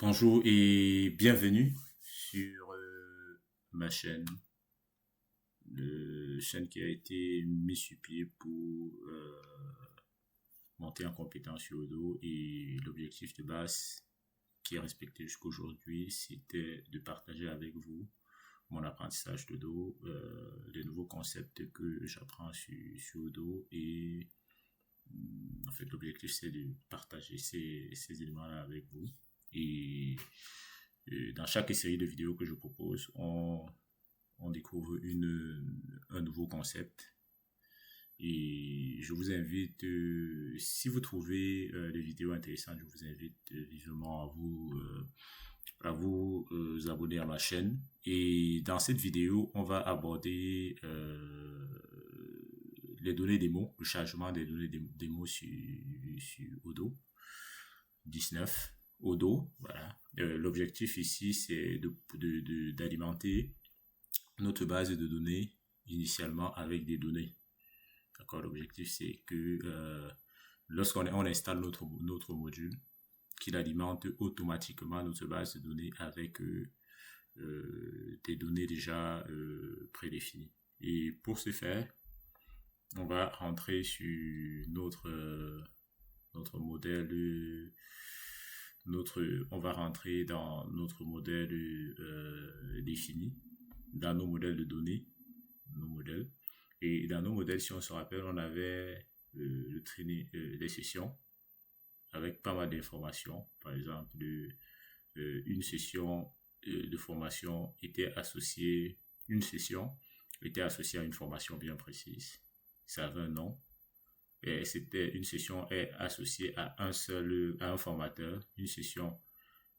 Bonjour et bienvenue sur ma chaîne, chaîne qui a été mise sur pied pour monter en compétence sur Odoo, et l'objectif de base qui est respecté jusqu'aujourd'hui, c'était de partager avec vous mon apprentissage d'Odoo, les nouveaux concepts que j'apprends sur Odoo, et en fait l'objectif c'est de partager ces éléments-là avec vous. Et dans chaque série de vidéos que je propose, on découvre un nouveau concept. Et je vous invite, si vous trouvez les vidéos intéressantes, je vous invite vivement à vous abonner à ma chaîne. Et dans cette vidéo, on va aborder les données démo, le chargement des données démo sur Odoo 19. Odoo, voilà. L'objectif ici, c'est d'alimenter notre base de données initialement avec des données. D'accord. L'objectif, c'est que lorsqu'on installe notre module, qu'il alimente automatiquement notre base de données avec des données déjà prédéfinies. Et pour ce faire, on va rentrer sur notre modèle. On va rentrer dans notre modèle défini, dans nos modèles de données, nos modèles. Et dans nos modèles, si on se rappelle, on avait le training, des sessions avec pas mal d'informations. Par exemple, une session de formation était associée, une session était associée à une formation bien précise. Ça avait un nom. Et c'était une session est associée à un formateur. Une session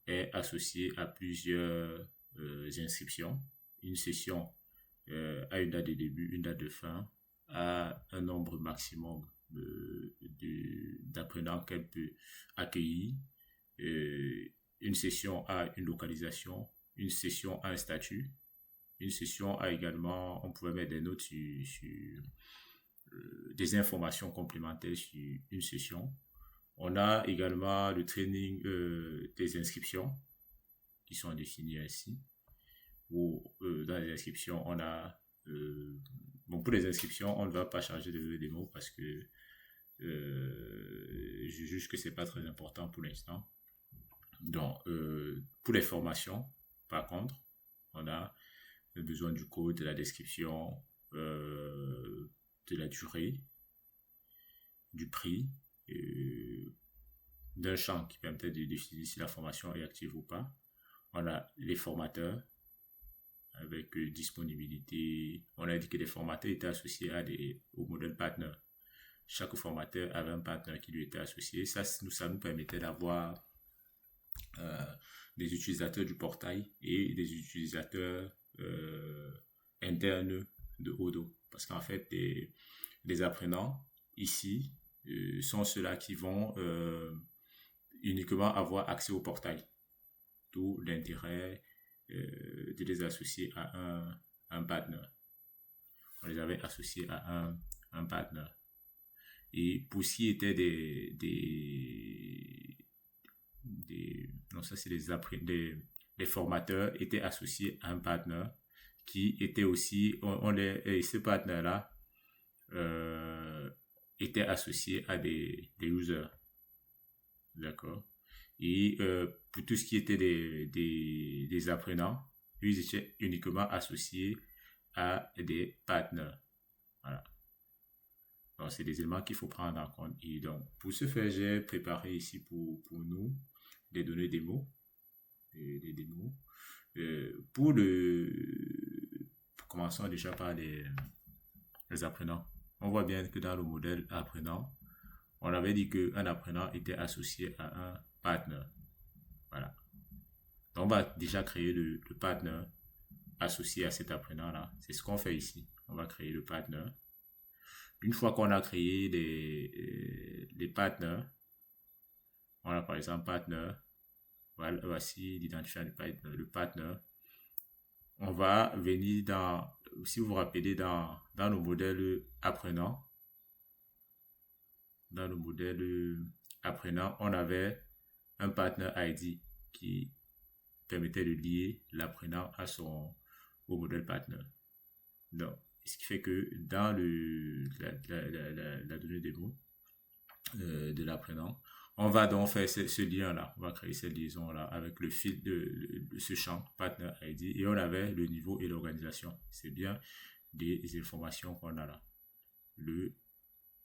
est associée à plusieurs inscriptions. Une session a une date de début, une date de fin, a un nombre maximum d'apprenants qu'elle peut accueillir. Une session a une localisation, une session a un statut, une session a également, on pouvait mettre des notes sur des informations complémentaires sur une session. On a également le training des inscriptions qui sont définies ainsi. Où dans les inscriptions, on a pour les inscriptions, on ne va pas charger de démo parce que je juge que c'est pas très important pour l'instant. Donc, pour les formations, par contre, on a besoin du code, de la description, de la durée, du prix, d'un champ qui permet de définir si la formation est active ou pas. On a les formateurs avec disponibilité. On a dit que les formateurs étaient associés au modèle partner. Chaque formateur avait un partenaire qui lui était associé. Ça nous permettait d'avoir des utilisateurs du portail et des utilisateurs internes de Odoo. Parce qu'en fait, les apprenants ici sont ceux-là qui vont uniquement avoir accès au portail. D'où l'intérêt de les associer à un partenaire. On les avait associés à un partenaire. Et pour ce qui était les formateurs étaient associés à un partenaire qui était aussi, ce partenaire-là était associé à des users. D'accord. Et pour tout ce qui était des apprenants, ils étaient uniquement associés à des partenaires. Voilà. Donc, c'est des éléments qu'il faut prendre en compte. Et donc, pour ce faire, j'ai préparé ici pour nous des données démo. Des démos. Commençons déjà par les apprenants. On voit bien que dans le modèle apprenant, on avait dit qu'un apprenant était associé à un partenaire. Voilà. Donc, on va déjà créer le partenaire associé à cet apprenant-là. C'est ce qu'on fait ici. On va créer le partenaire. Une fois qu'on a créé les partenaires, on a par exemple partenaire. Voilà, voici l'identifiant du partenaire. On va venir si vous vous rappelez, dans le modèle apprenant, on avait un partner ID qui permettait de lier l'apprenant au modèle partner. Donc, ce qui fait que dans la donnée démo de l'apprenant, on va donc faire ce lien-là, on va créer cette liaison-là avec le fil de ce champ Partner ID et on avait le niveau et l'organisation. C'est bien des informations qu'on a là. Le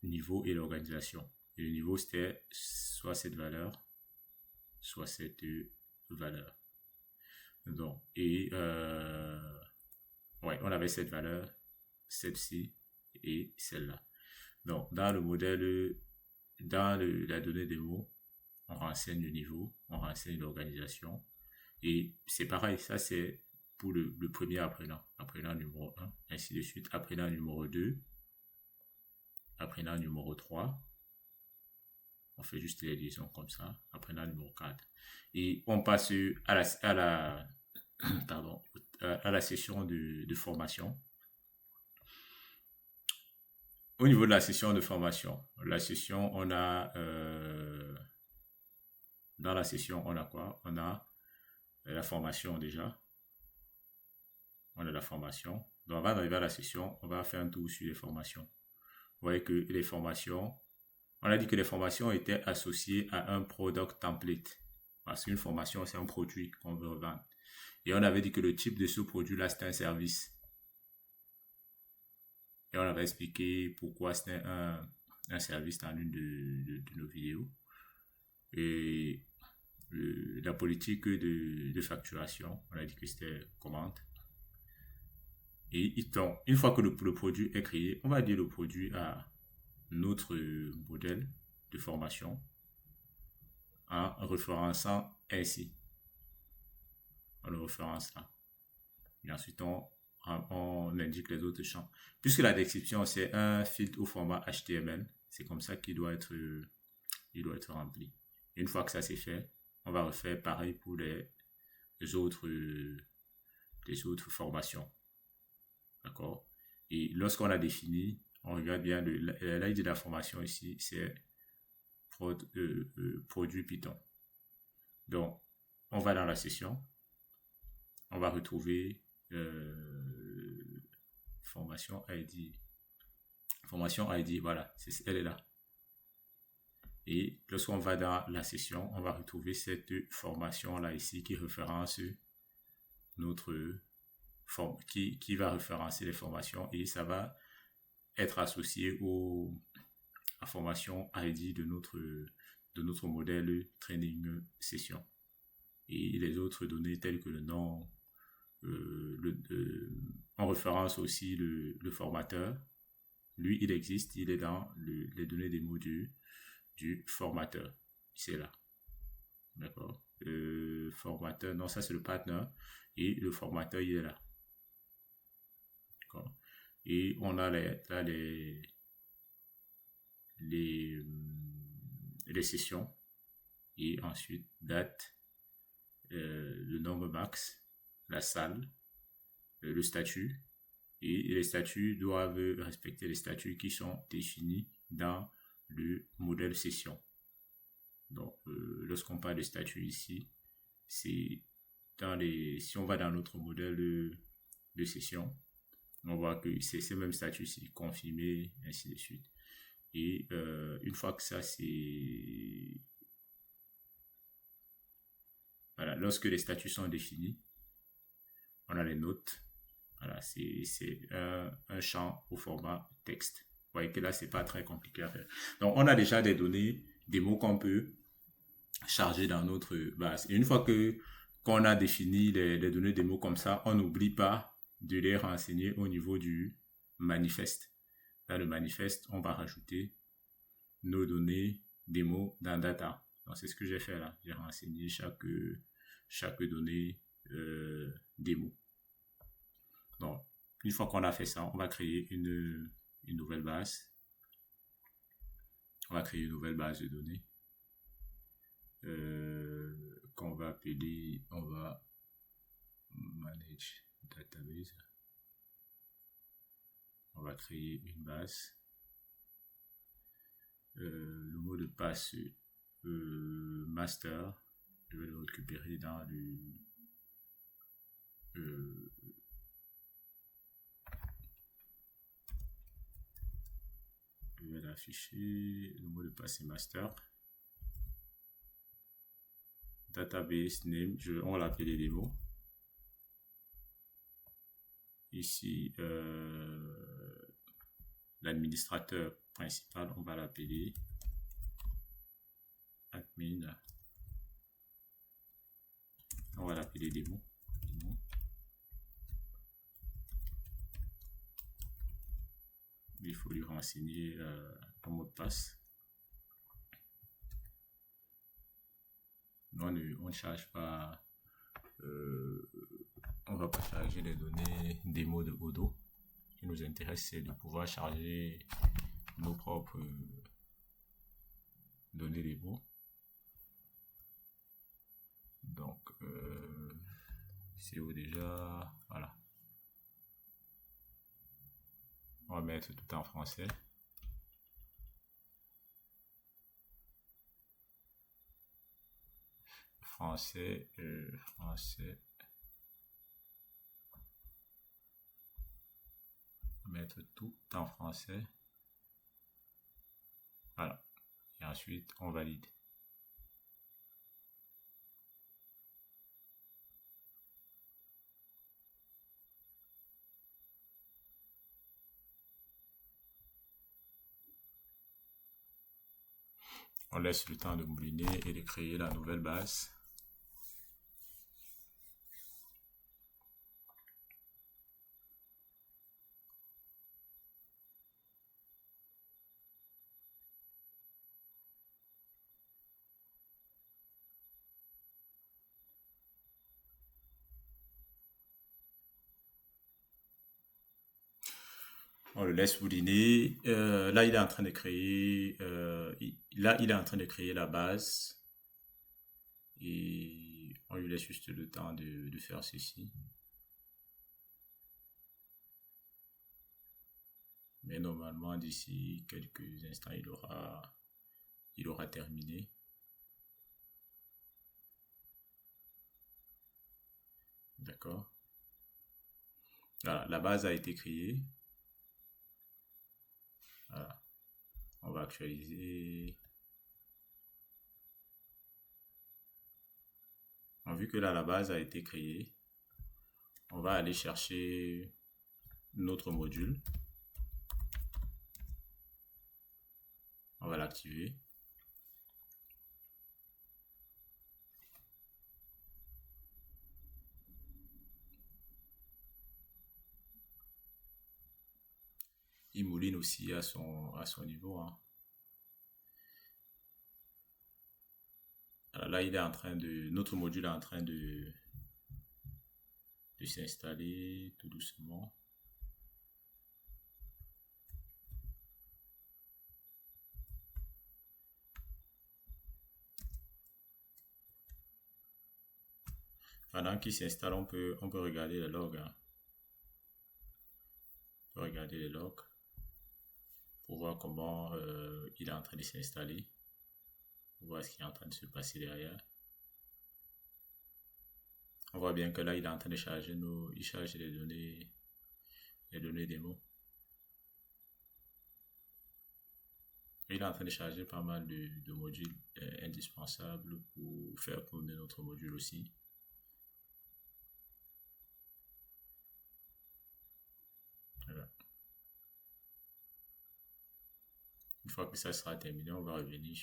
niveau et l'organisation. Et le niveau, c'était soit cette valeur, soit cette valeur. Donc, ouais, on avait cette valeur, celle-ci et celle-là. Donc, dans le modèle, la donnée démo, on renseigne le niveau, on renseigne l'organisation. Et c'est pareil, ça c'est pour le premier apprenant. Apprenant numéro 1, ainsi de suite. Apprenant numéro 2, apprenant numéro 3. On fait juste les liaisons comme ça. Apprenant numéro 4. Et on passe pardon, à la session de formation. Au niveau de la session de formation, la session, on a dans la session, on a quoi? On a la formation déjà. On a la formation. Donc, avant d'arriver à la session, on va faire un tour sur les formations. Vous voyez que les formations, on a dit que les formations étaient associées à un product template. Parce qu'une formation, c'est un produit qu'on veut revendre. Et on avait dit que le type de ce produit-là, c'était un service. Et on avait expliqué pourquoi c'était un service dans l'une de nos vidéos. Et la politique de facturation, on a dit que c'était commande. Et une fois que le produit est créé, on va dire le produit à notre modèle de formation en référençant ainsi. On le référence là. Et ensuite, on indique les autres champs. Puisque la description, c'est un filtre au format HTML, c'est comme ça qu'il doit être rempli. Et une fois que ça c'est fait, on va refaire pareil pour les autres formations. D'accord? Et lorsqu'on a défini, on regarde bien l'ID de la formation ici, c'est produit Python. Donc, on va dans la session, on va retrouver formation ID. Formation ID, voilà, elle est là. Et lorsqu'on va dans la session, on va retrouver cette formation-là ici qui référence qui va référencer les formations et ça va être associé à formation ID de notre modèle training session. Et les autres données telles que le nom, on référence aussi le formateur. Lui, il existe, il est dans les données des modules du formateur. C'est là. D'accord. Formateur, non, ça c'est le partner. Et le formateur, il est là. D'accord. Et on a les sessions. Et ensuite, date, le nombre max, la salle, le statut. Et les statuts doivent respecter les statuts qui sont définis dans le modèle session. Donc, lorsqu'on parle de statut ici, c'est si on va dans notre modèle de session, on voit que c'est ces mêmes statuts ici, confirmé, ainsi de suite. Et une fois que ça, c'est... Voilà, lorsque les statuts sont définis, on a les notes. Voilà, c'est un champ au format texte. Vous voyez que là, c'est pas très compliqué à faire. Donc, on a déjà des données, des mots qu'on peut charger dans notre base. Et une fois qu'on a défini les données des mots comme ça, on n'oublie pas de les renseigner au niveau du manifeste. Dans le manifeste, on va rajouter nos données des mots dans data. Donc, c'est ce que j'ai fait là. J'ai renseigné chaque donnée des mots. Donc, une fois qu'on a fait ça, on va créer une nouvelle base. On va créer une nouvelle base de données qu'on va appeler, on va manage database. On va créer une base. Le mot de passe master Je vais le récupérer dans euh, je vais l'afficher. Le mot de passe est master. Database name, on va l'appeler démo. Ici, l'administrateur principal, on va l'appeler admin. On va l'appeler démo. Il faut lui renseigner un mot de passe. On ne charge pas, on va pas charger les données démo de Odoo. Ce qui nous intéresse, c'est de pouvoir charger nos propres données démo. Donc, c'est où déjà, voilà. On va mettre tout en français. Français. On va mettre tout en français. Voilà. Et ensuite, on valide. On laisse le temps de mouliner et de créer la nouvelle base. On le laisse mouliner. Là, il est en train de créer. Il est en train de créer la base. Et on lui laisse juste le temps de faire ceci. Mais normalement, d'ici quelques instants, il aura terminé. D'accord. Voilà, la base a été créée. Voilà. On va actualiser. Vu que là, la base a été créée, on va aller chercher notre module. On va l'activer. Il mouline aussi à son niveau. Hein. Alors là, il est en train de, notre module est en train de s'installer tout doucement. Pendant qu'il s'installe, on peut regarder les logs. Hein. On peut regarder les logs pour voir comment il est en train de s'installer. Pour voir ce qui est en train de se passer derrière. On voit bien que là, il est en train de charger il charge les données démo. Il est en train de charger pas mal de modules indispensables pour faire tourner notre module aussi. Voilà. Une fois que ça sera terminé, on va revenir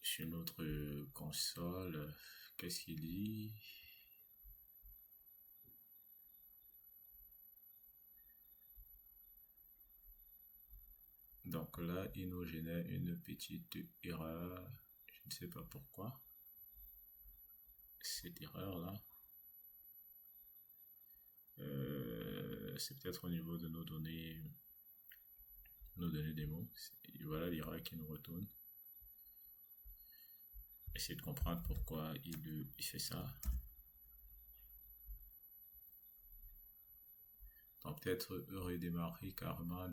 sur notre console. Qu'est-ce qu'il dit? Donc là, il nous génère une petite erreur. Je ne sais pas pourquoi. Cette erreur-là. C'est peut-être au niveau de nos données démo. Voilà l'erreur qui nous retourne. Essayer de comprendre pourquoi il fait ça. Donc peut-être redémarrer carrément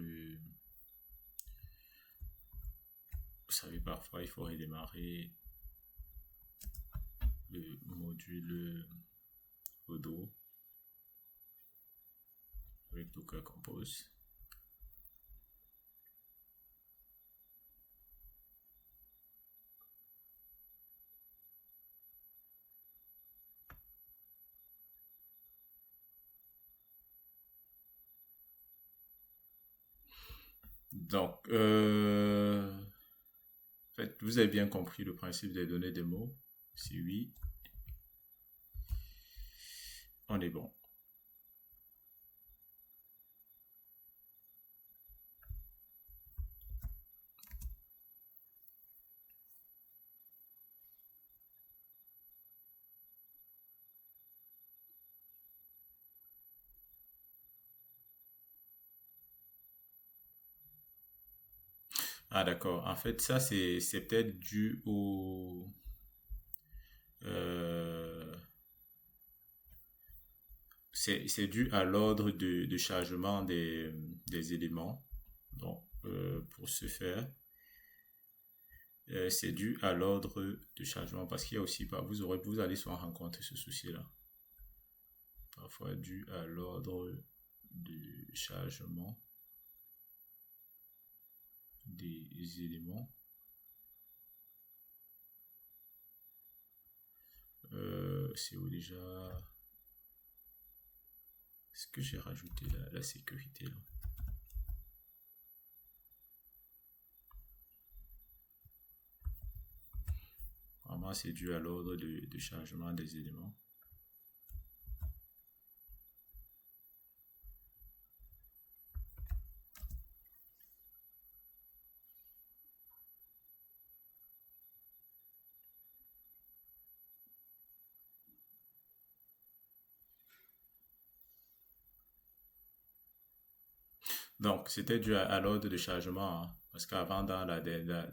vous savez, parfois, il faut redémarrer le module Odo avec Docker Compose. Donc, en fait, vous avez bien compris le principe des données des mots. Si oui, on est bon. Ah d'accord. En fait, ça c'est peut-être dû au euh, c'est dû à l'ordre de chargement des éléments. Donc pour ce faire, c'est dû à l'ordre de chargement parce qu'il y a aussi pas vous allez souvent rencontrer ce souci-là. Parfois dû à l'ordre de chargement des éléments. C'est où déjà? Est-ce que j'ai rajouté la sécurité là? Vraiment, c'est dû à l'ordre de chargement des éléments. Donc, c'était dû à l'ordre de chargement, hein, parce qu'avant,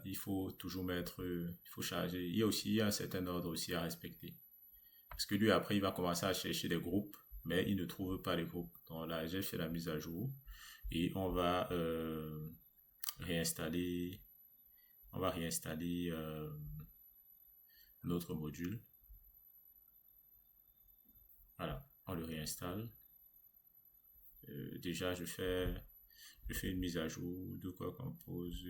il faut toujours mettre, il faut charger. Il y a un certain ordre aussi à respecter. Parce que lui, après, il va commencer à chercher des groupes, mais il ne trouve pas les groupes. Donc là, j'ai fait la mise à jour et réinstaller, on va réinstaller notre module. Voilà, on le réinstalle. Déjà, je fais une mise à jour de quoi compose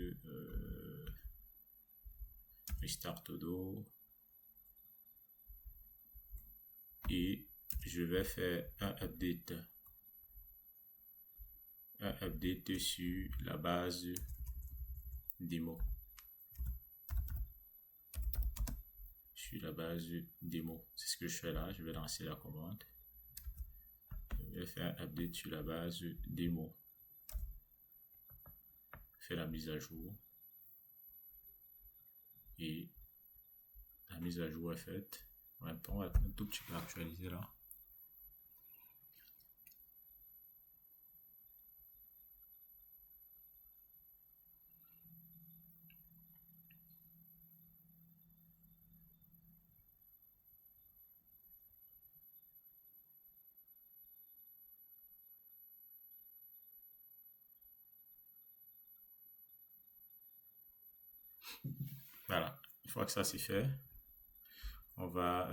restart todo et je vais faire un update sur la base démo. Sur la base démo. C'est ce que je fais là. Je vais lancer la commande. Je vais faire un update sur la base démo. Faire la mise à jour. Et la mise à jour est faite. Ouais, on va un tout petit peu actualiser là. Voilà. Une fois que ça c'est fait, on va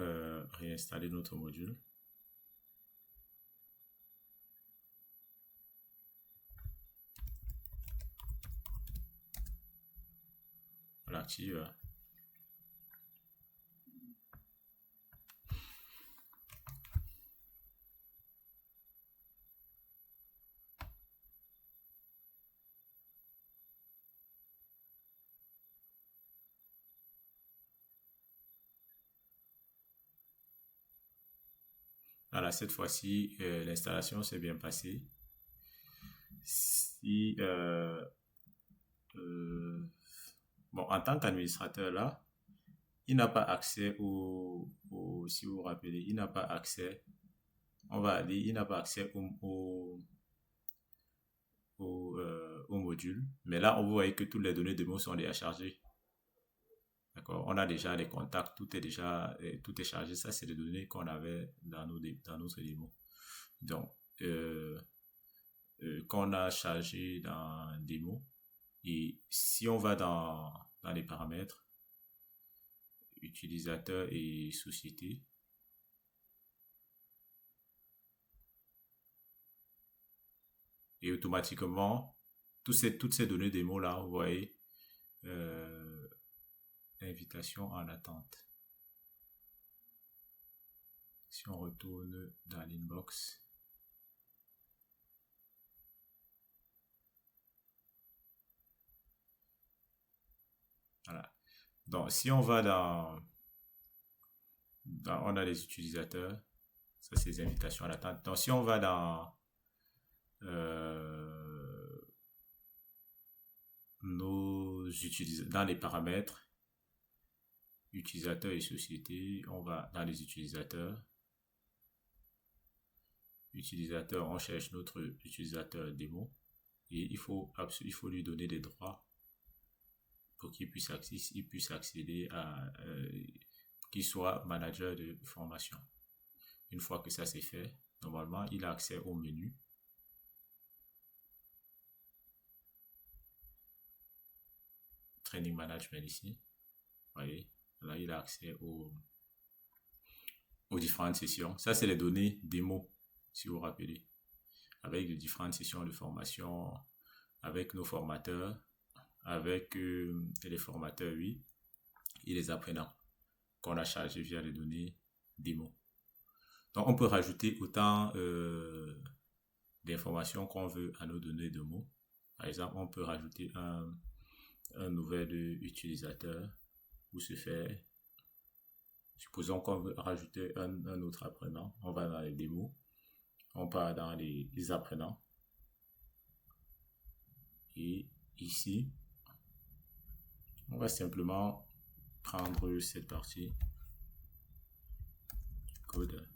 réinstaller notre module. On l'active. Voilà, cette fois-ci, l'installation s'est bien passée. Si, euh, bon, en tant qu'administrateur là, il n'a pas accès si vous vous rappelez, il n'a pas accès, on va aller, il n'a pas accès au module. Mais là, on voit que toutes les données de mots sont déjà chargées. D'accord? On a déjà les contacts, tout est chargé. Ça, c'est les données qu'on avait dans notre démo. Donc, qu'on a chargé dans démo. Et si on va dans dans les paramètres, utilisateur et société. Et automatiquement, toutes ces données démo là, vous voyez, invitation en attente. Si on retourne dans l'inbox, voilà. Donc, si on va on a les utilisateurs, ça c'est les invitations à l'attente. Donc, si on va dans dans les paramètres, utilisateurs et société, on va dans les utilisateurs. Utilisateur, on cherche notre utilisateur démo et il faut lui donner des droits pour qu'il puisse accéder à qu'il soit manager de formation. Une fois que ça c'est fait, normalement il a accès au menu. Training management ici. Vous voyez, là il a accès aux différentes sessions. Ça c'est les données démo, si vous vous rappelez, avec les différentes sessions de formation, avec nos formateurs, avec les formateurs, oui, et les apprenants qu'on a chargés via les données démo. Donc, on peut rajouter autant d'informations qu'on veut à nos données démo. Par exemple, on peut rajouter un nouvel utilisateur où se fait. Supposons qu'on veut rajouter un autre apprenant. On va dans les démos. On part dans les apprenants. Et ici, on va simplement prendre cette partie code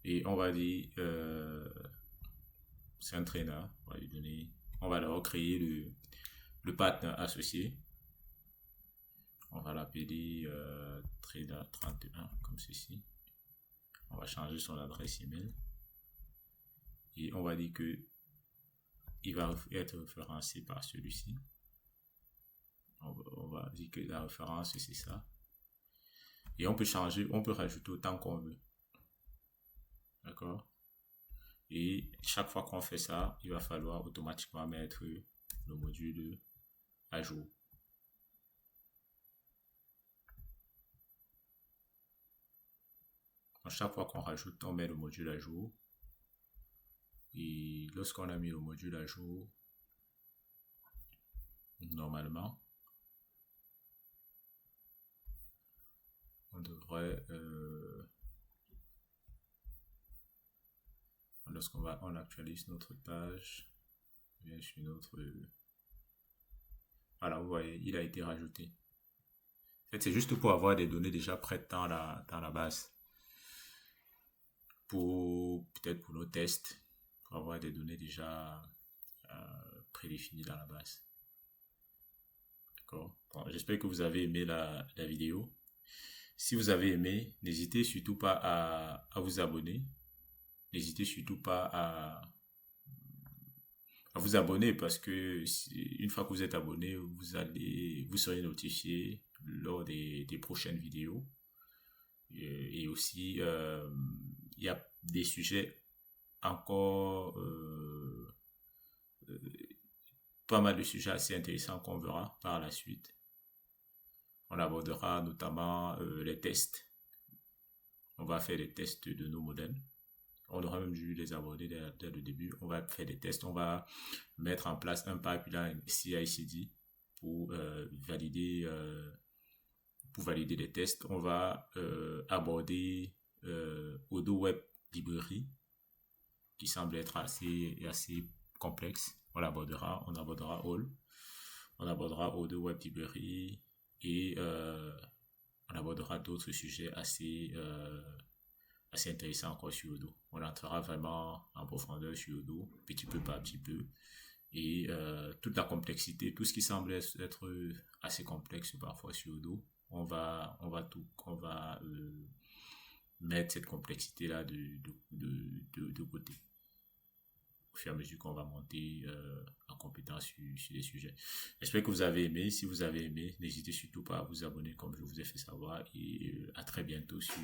et on va dire c'est un trainer. On va lui donner, on va leur créer le partenaire associé. On va l'appeler trainer 31 comme ceci. On va changer son adresse email et on va dire que il va être référencé par celui-ci. On va dire que la référence c'est ça. Et on peut changer, on peut rajouter autant qu'on veut. D'accord? Et chaque fois qu'on fait ça, il va falloir automatiquement mettre le module à jour. Donc, chaque fois qu'on rajoute, on met le module à jour. Et lorsqu'on a mis le module à jour, normalement, on devrait on actualise notre page, bien sur notre voilà, vous voyez, il a été rajouté. En fait, c'est juste pour avoir des données déjà prêtes dans la base, peut-être pour nos tests, pour avoir des données déjà prédéfinies dans la base. D'accord. Bon, j'espère que vous avez aimé la vidéo. Si vous avez aimé, n'hésitez surtout pas à vous abonner. N'hésitez surtout pas à vous abonner parce que une fois que vous êtes abonné, vous serez notifié lors des prochaines vidéos. Et aussi, il y a des sujets encore, pas mal de sujets assez intéressants qu'on verra par la suite. On abordera notamment les tests. On va faire des tests de nos modèles. On aura même dû les aborder dès le début. On va faire des tests. On va mettre en place un pipeline CI/CD pour valider les tests. On va aborder Odoo Web Librairie qui semble être assez complexe. On abordera All. On abordera Odoo Web Librairie et on abordera d'autres sujets assez intéressants encore sur Odoo. On entrera vraiment en profondeur sur Odoo, petit peu par petit peu. Et toute la complexité, tout ce qui semble être assez complexe parfois sur Odoo, on va mettre cette complexité là de côté. fur et à mesure qu'on va monter en compétence sur les sujets. J'espère que vous avez aimé. Si vous avez aimé, n'hésitez surtout pas à vous abonner comme je vous ai fait savoir et à très bientôt sur